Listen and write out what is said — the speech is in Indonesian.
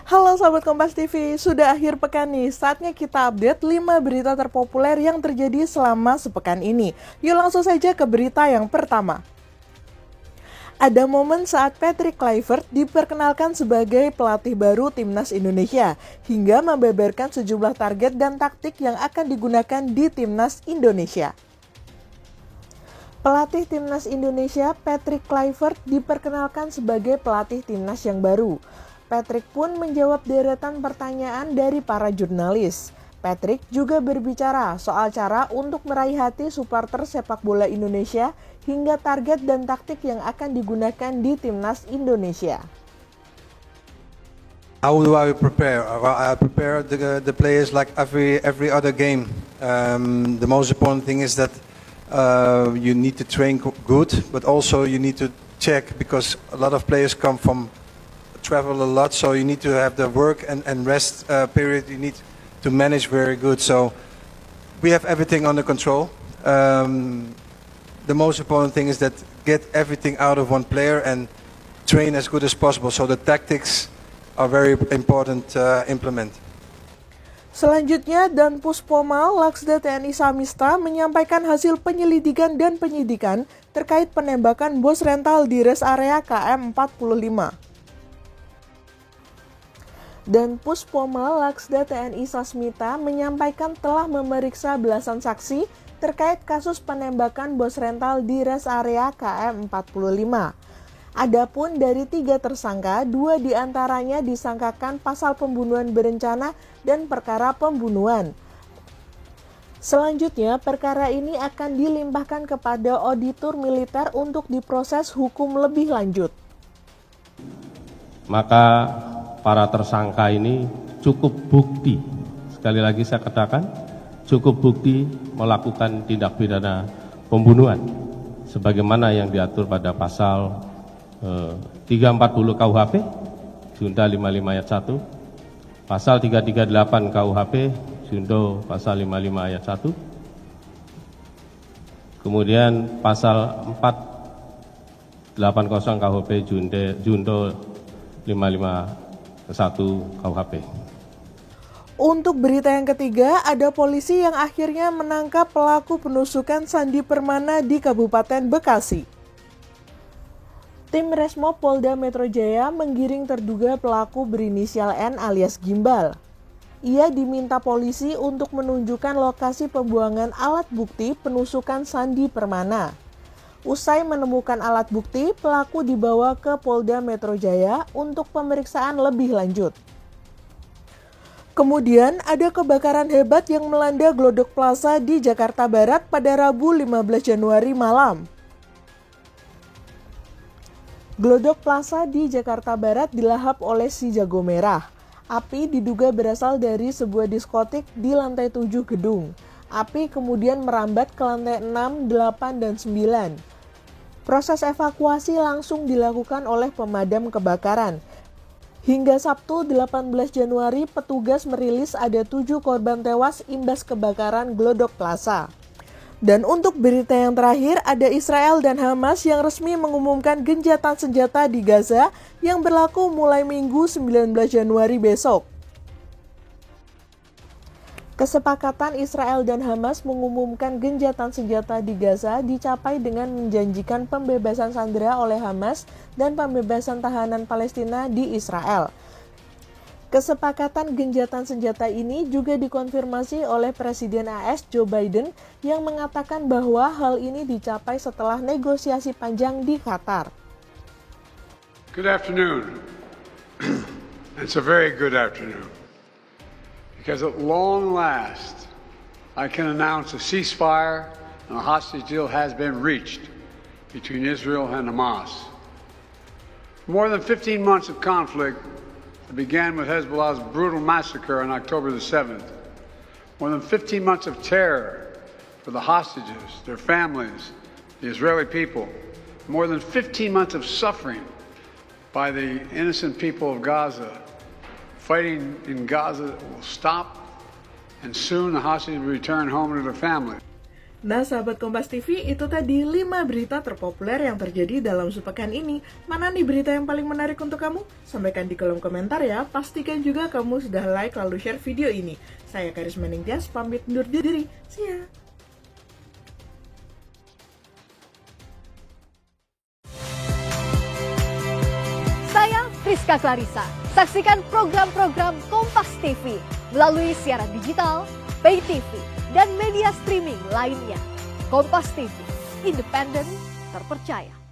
Halo sahabat Kompas TV, sudah akhir pekan nih, saatnya kita update 5 berita terpopuler yang terjadi selama sepekan ini. Yuk langsung saja ke berita yang pertama. Ada momen saat Patrick Kluivert diperkenalkan sebagai pelatih baru Timnas Indonesia, hingga membeberkan sejumlah target dan taktik yang akan digunakan di Timnas Indonesia. Pelatih Timnas Indonesia, Patrick Kluivert, diperkenalkan sebagai pelatih Timnas yang baru. Patrick pun menjawab deretan pertanyaan dari para jurnalis. Patrick juga berbicara soal cara untuk meraih hati supporter sepak bola Indonesia hingga target dan taktik yang akan digunakan di Timnas Indonesia. How do I prepare? Well, I prepare the players like every other game. The most important thing is that you need to train good, but also you need to check because a lot of players travel a lot, so you need to have the work and rest period. You need to manage very good. So we have everything under control. The most important thing is that get everything out of one player and train as good as possible. So the tactics are very important to implement. Selanjutnya, Dan Puspoma, Laksda TNI Samista menyampaikan hasil penyelidikan dan penyidikan terkait penembakan bos rental di rest area KM 45. Dan Puspoma Laksda TNI Sasmita menyampaikan telah memeriksa belasan saksi terkait kasus penembakan bos rental di rest area KM 45. Adapun dari 3 tersangka, 2 diantaranya disangkakan pasal pembunuhan berencana dan perkara pembunuhan. Selanjutnya, perkara ini akan dilimpahkan kepada auditor militer untuk diproses hukum lebih lanjut. Maka para tersangka ini cukup bukti, sekali lagi saya katakan, cukup bukti melakukan tindak pidana pembunuhan sebagaimana yang diatur pada pasal 340 KUHP, Junto 55 ayat 1, pasal 338 KUHP, Junto pasal 55 ayat 1, kemudian pasal 480 KUHP, Junto 55 1 KUHP. Untuk berita yang ketiga, ada polisi yang akhirnya menangkap pelaku penusukan Sandi Permana di Kabupaten Bekasi. Tim Resmo Polda Metro Jaya menggiring terduga pelaku berinisial N alias Gimbal. Ia diminta polisi untuk menunjukkan lokasi pembuangan alat bukti penusukan Sandi Permana. Usai menemukan alat bukti, pelaku dibawa ke Polda Metro Jaya untuk pemeriksaan lebih lanjut. Kemudian ada kebakaran hebat yang melanda Glodok Plaza di Jakarta Barat pada Rabu 15 Januari malam. Glodok Plaza di Jakarta Barat dilahap oleh si jago merah. Api diduga berasal dari sebuah diskotik di lantai 7 gedung. Api kemudian merambat ke lantai 6, 8, dan 9. Proses evakuasi langsung dilakukan oleh pemadam kebakaran. Hingga Sabtu 18 Januari, petugas merilis ada 7 korban tewas imbas kebakaran Glodok Plaza. Dan untuk berita yang terakhir, ada Israel dan Hamas yang resmi mengumumkan gencatan senjata di Gaza yang berlaku mulai Minggu 19 Januari besok. Kesepakatan Israel dan Hamas mengumumkan gencatan senjata di Gaza dicapai dengan menjanjikan pembebasan sandera oleh Hamas dan pembebasan tahanan Palestina di Israel. Kesepakatan gencatan senjata ini juga dikonfirmasi oleh Presiden AS Joe Biden yang mengatakan bahwa hal ini dicapai setelah negosiasi panjang di Qatar. Good afternoon. It's a very good afternoon. Because at long last, I can announce a ceasefire and a hostage deal has been reached between Israel and Hamas. More than 15 months of conflict that began with Hezbollah's brutal massacre on October the 7th. More than 15 months of terror for the hostages, their families, the Israeli people. More than 15 months of suffering by the innocent people of Gaza. Fighting in Gaza will stop, and soon the hostages will return home to their families. Nah sahabat Kompas TV, itu tadi 5 berita terpopuler yang terjadi dalam sepekan ini. Mana nih berita yang paling menarik untuk kamu? Sampaikan di kolom komentar ya. Pastikan juga kamu sudah like lalu share video ini. Saya Karisma Ningtyas, pamit undur diri. See ya! Saya Priska Clarissa. Saksikan program-program Kompas TV melalui siaran digital, pay TV, dan media streaming lainnya. Kompas TV, independen, terpercaya.